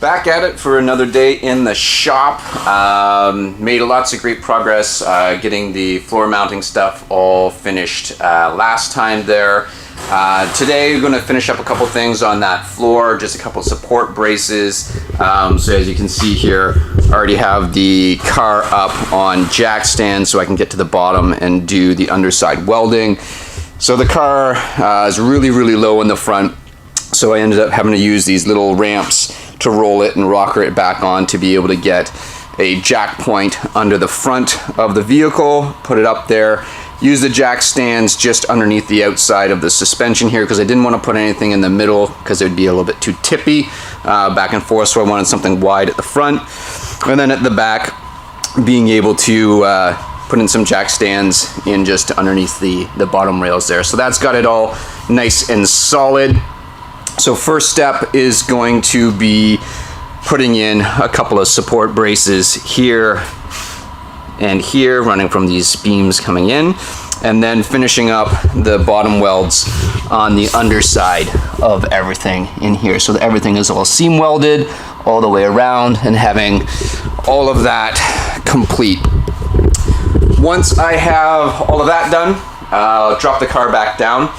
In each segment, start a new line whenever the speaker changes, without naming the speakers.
Back at it for another day in the shop. Made lots of great progress getting the floor mounting stuff all finished last time there. Today we're going to finish up a couple things on that floor, just a couple support braces. So as you can see here, I already have the car up on jack stand so I can get to the bottom and do the underside welding. So the car is really low in the front, so I ended up having to use these little ramps to roll it and rocker it back on to be able to get a jack point under the front of the vehicle, put it up there, use the jack stands just underneath the outside of the suspension here because I didn't want to put anything in the middle because it would be a little bit too tippy back and forth, so I wanted something wide at the front, and then at the back being able to put in some jack stands in just underneath the bottom rails there. So that's got it all nice and solid. So first step is going to be putting in a couple of support braces here and here, running from these beams coming in, and then finishing up the bottom welds on the underside of everything in here so that everything is all seam welded all the way around and having all of that complete. Once I have all of that done, I'll drop the car back down.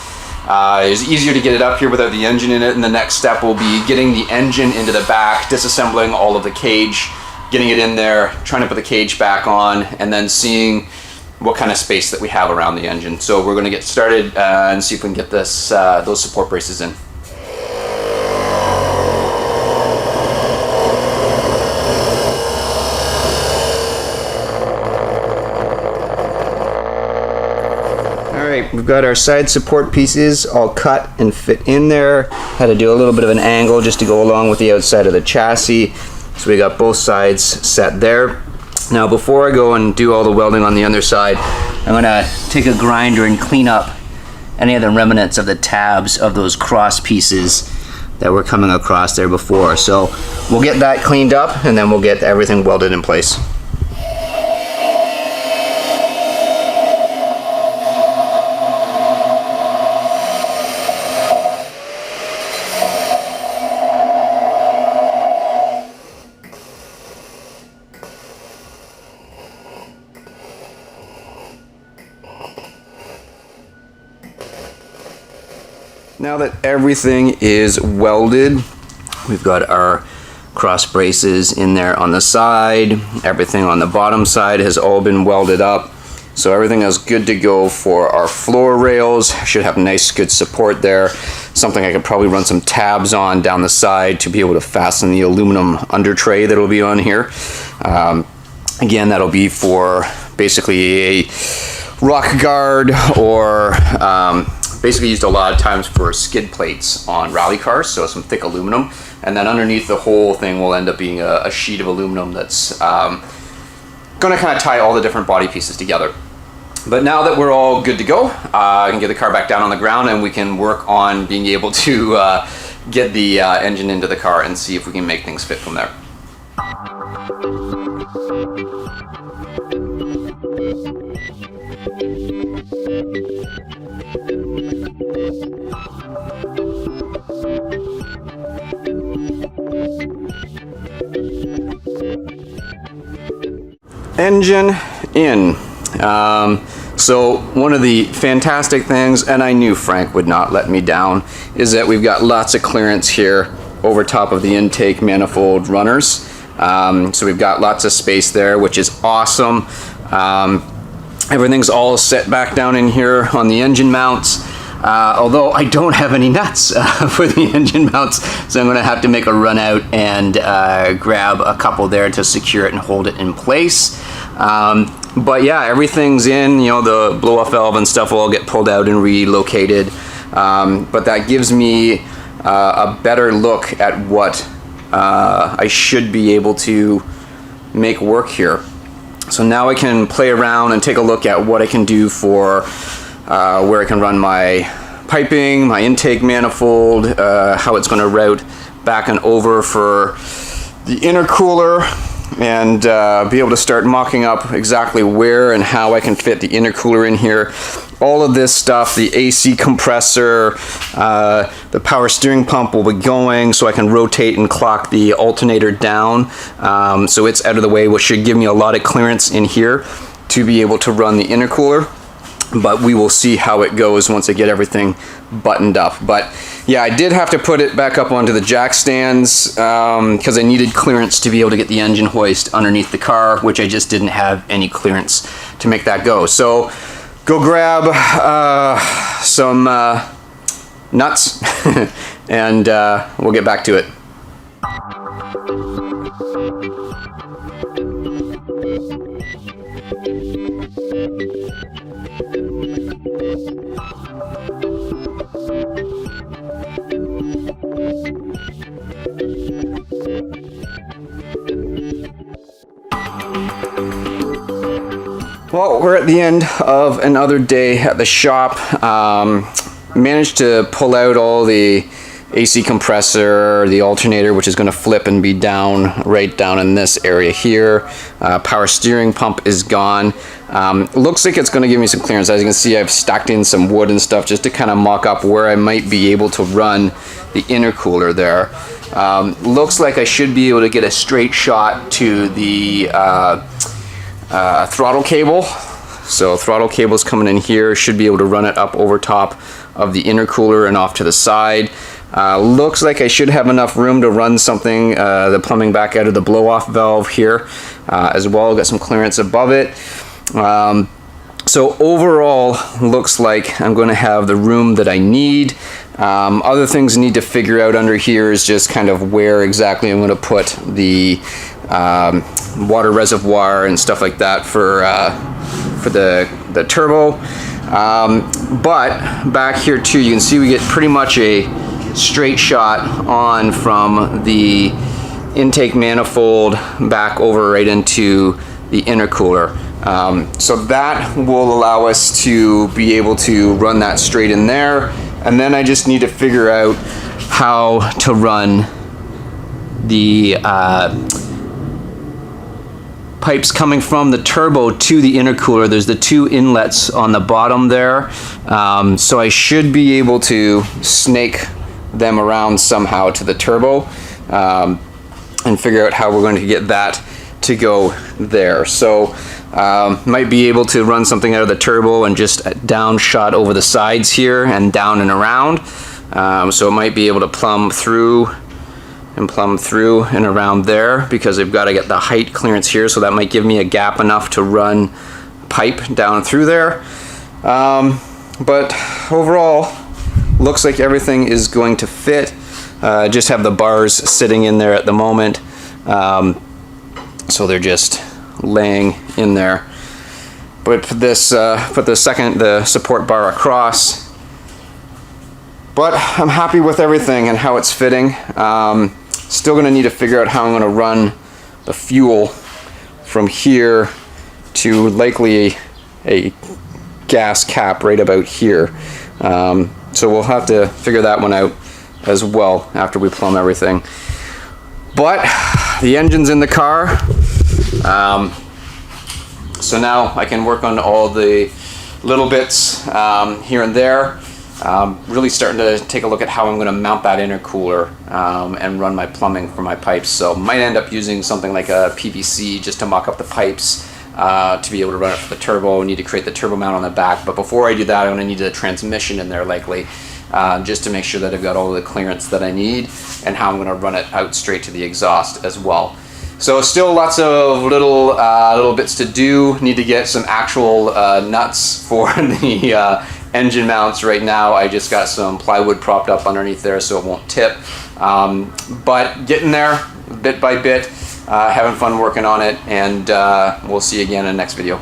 It's easier to get it up here without the engine in it, and the next step will be getting the engine into the back, disassembling all of the cage, getting it in there, trying to put the cage back on, and then seeing what kind of space that we have around the engine. So we're going to get started and see if we can get this those support braces in. We've got our side support pieces all cut and fit in there. Had to do a little bit of an angle just to go along with the outside of the chassis. So we got both sides set there. Now before I go and do all the welding on the underside, I'm gonna take a grinder and clean up any of the remnants of the tabs of those cross pieces that were coming across there before. So we'll get that cleaned up and then we'll get everything welded in place. Now that everything is welded, we've got our cross braces in there on the side. Everything on the bottom side has all been welded up. So everything is good to go for our floor rails. Should have nice, good support there. Something I could probably run some tabs on down the side to be able to fasten the aluminum under tray that will be on here. Again, that'll be for basically a rock guard or basically used a lot of times for skid plates on rally cars, so some thick aluminum, and then underneath the whole thing will end up being a sheet of aluminum that's going to kind of tie all the different body pieces together. But now that we're all good to go, I can get the car back down on the ground and we can work on being able to get the engine into the car and see if we can make things fit from there. Engine in. So one of the fantastic things, and I knew Frank would not let me down, is that we've got lots of clearance here over top of the intake manifold runners. So we've got lots of space there, which is awesome. Everything's all set back down in here on the engine mounts. Although I don't have any nuts for the engine mounts, so I'm going to have to make a run out and grab a couple there to secure it and hold it in place. But yeah, everything's in. You know, the blow-off valve and stuff will all get pulled out and relocated. But that gives me a better look at what I should be able to make work here. So now I can play around and take a look at what I can do for where I can run my piping, my intake manifold, how it's going to route back and over for the intercooler, and be able to start mocking up exactly where and how I can fit the intercooler in here all of this stuff, the AC compressor, the power steering pump will be going so I can rotate and clock the alternator down. So it's out of the way, which should give me a lot of clearance in here to be able to run the intercooler. But we will see how it goes once I get everything buttoned up. But yeah, I did have to put it back up onto the jack stands because I needed clearance to be able to get the engine hoist underneath the car, which I just didn't have any clearance to make that go. So go grab some nuts and we'll get back to it. Well, we're at the end of another day at the shop. Managed to pull out all the AC compressor, the alternator, which is going to flip and be down right down in this area here. Power steering pump is gone. Looks like it's going to give me some clearance. As you can see, I've stacked in some wood and stuff just to kind of mock up where I might be able to run the intercooler there. Looks like I should be able to get a straight shot to the throttle cable. So throttle cable's coming in here. Should be able to run it up over top of the intercooler and off to the side. Looks like I should have enough room to run something, the plumbing back out of the blow-off valve here as well. Got some clearance above it. So overall, looks like I'm going to have the room that I need. Other things I need to figure out under here is just kind of where exactly I'm going to put the water reservoir and stuff like that for the turbo. But back here too, you can see we get pretty much a straight shot on from the intake manifold back over right into the intercooler. So that will allow us to be able to run that straight in there. And then I just need to figure out how to run the pipes coming from the turbo to the intercooler. There's the two inlets on the bottom there. So I should be able to snake them around somehow to the turbo and figure out how we're going to get that to go there. So might be able to run something out of the turbo and just down shot over the sides here and down and around. So it might be able to plumb through and around there because I've got to get the height clearance here, so that might give me a gap enough to run pipe down through there. But overall, looks like everything is going to fit. Just have the bars sitting in there at the moment, so they're just laying in there. But put the support bar across. But I'm happy with everything and how it's fitting. Still going to need to figure out how I'm going to run the fuel from here to likely a gas cap right about here. So we'll have to figure that one out as well after we plumb everything. But the engine's in the car. So now I can work on all the little bits here and there. Really starting to take a look at how I'm going to mount that intercooler and run my plumbing for my pipes. So might end up using something like a PVC just to mock up the pipes to be able to run it for the turbo. I need to create the turbo mount on the back, but before I do that, I'm going to need a transmission in there likely, just to make sure that I've got all the clearance that I need and how I'm going to run it out straight to the exhaust as well. So still lots of little bits to do. Need to get some actual nuts for the engine mounts. Right now I just got some plywood propped up underneath there so it won't tip. But getting there bit by bit, having fun working on it, and we'll see you again in the next video.